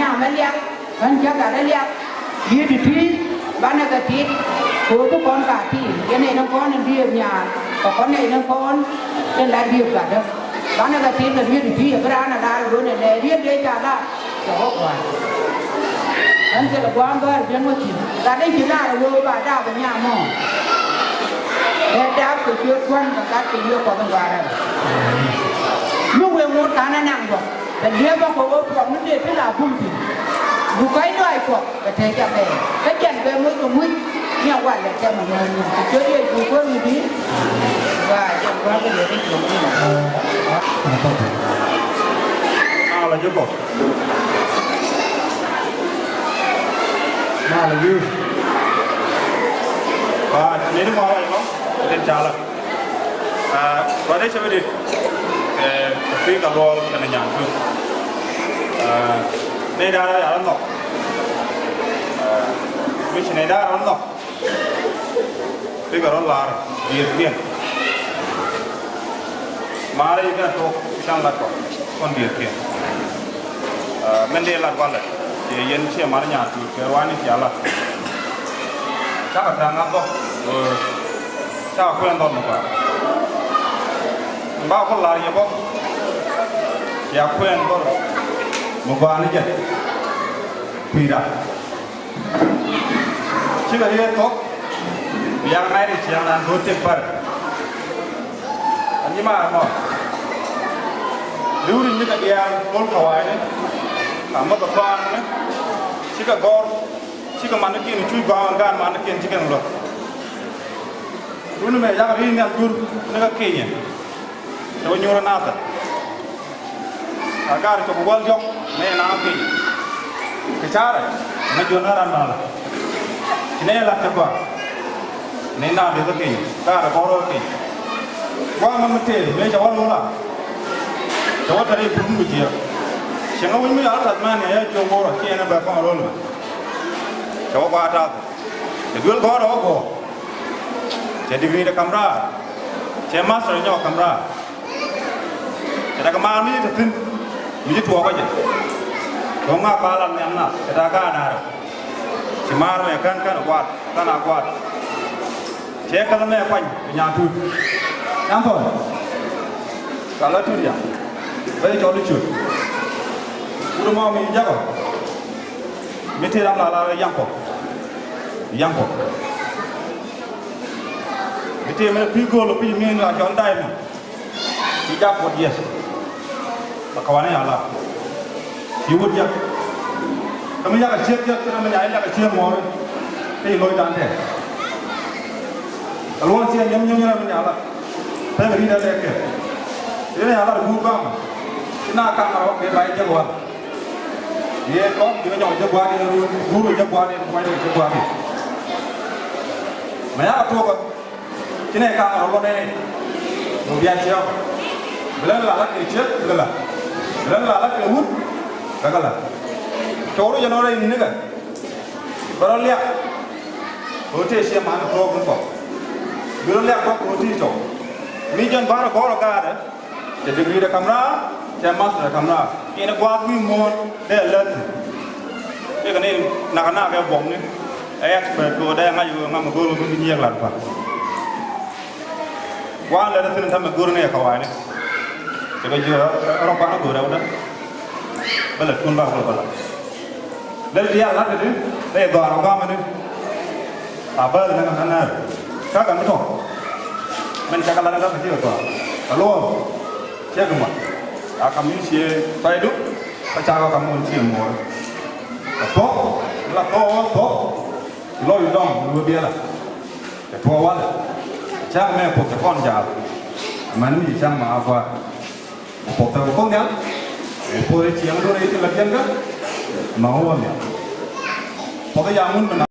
nhà mới liệp vẫn chắc cả đã liệp đi thì thí bán cái thịt của các con cả thì cái này nó con nên đi nhà còn con này nó con nên lại đi cả đó bán cái thịt là đi thì thí cái đó là đa rồi này đi để trả lại cho họ qua anh sẽ là quan thôi dân có chỉ ta đây chỉ là rồi bà đào của nhà mò để đào từ chưa quan và các tình yêu của thằng bà đây lúc về một cái nó nặng rồiแต่เดี๋ยวบางคนก็บอกนั่นเด็กที่ลาพุ่งถึงดูไกลด้วยพวกกระเทยจะเป็นก็ยันไปมือกับมือเนี่ยวันเลยจะมาเงินเจอเด็กกูก็มีดีว่าจะว่าก็เดี๋ยวได้จบนี่แหละมาเลยยุบมาเลยยุบว่านี่นึกว่าอะไรมั้งเล่นจาละวันนี้ใช่ไหมดิtapi kalau kena nyangkut, nedara jalan no, which nedara jalan no, tapi kalau lar dia, mari kita tu sang lar kon dia, mendel lar wallet, dia yen sia mari nyatu, kerwani jalan, cakap jangan tu, cakap kuan tu muka. Bao con là gì bông, ya quen bông, một vài này chứ, phi đã, chỉ là đi tốt, yang này thì chỉ là đối tượng phần, anh mà lưu đi những cái yang con khỏe này, cả một cái con này, chỉ cả con, chỉ cả màn nó kia chui vào gan màn nó kia chỉ cần rồi, lúc này yang đi nhận chui nó cái kia nhỉ. Tahu nyuruh nata, agar kebual jok, ni nabi, kecara, menjual naran nala, ini lah coba, ni nabi tu kini, car borrow kini, wah memetil, ni jawab mula, jawab dari bumi dia, siapa pun mula alat mana ya jawab borrow, kini nak berapa orang, jawab atas, jual borrow go, jadi bini ada kamera, cemas sebenarnya kamera. Kita kemarin ni tu, ni tu apa je? Donga balan ni amna, kita kan ada. Cemar me kan kuat, kan kuat. Cek kalau me apa ni? Penyatu. Nampak? Kalau tu dia, baik jauh lucu. Udah mau menjaga. Mesti dalam lala yang kok. Mesti mana pigo lebih ni lah jangan dah ni. Tidak buat dia. Kawannya Allah, ibu dia, kami jaga siap dia, kami jaga siap mau, ini loi tante. Kalau siap nyam kami Allah, saya beri dah lek. Ini Allah bukan, ini akan orang berbaik jagoan. Dia kok dia nyok jagoan dia, guru jagoan dia, pemain jagoan dia. Maya tu kok, ini akan orang ini, mungkin siap. Belah lah kerja, belah. Belah lah kerja, gagal lah. Coro jangan orang ini kan, beral lihat, hotel siapa mana program kau, beral lihat kau hotel cok, ni jangan baru baru ada, jadi kita kamera, saya masuk dalam kamera, ini buat mimon, dia lihat, dia kan ini nak kayak bom ni, expert tu dia ngayu ngam guru mungkin dia kelar pak, wah lihat tu nanti guru ni kawan ni. Sebab dia orang pakai guru dah, balik pun balik. Dari dia lah tu, dari dua orang mana ni, apa dengan mana? Kakak macam, mencakap lagi apa sih tu? Kalau siapa cuma, kami siapa payah cakap kamu siapa mau, to, loy dong, lu dia lah, ketua wal, cakap mana pun cakap jawab, mana ni cakap apa? Potong potong dia, boleh ciang tu itu lagi kan, mau ni. Potong jamun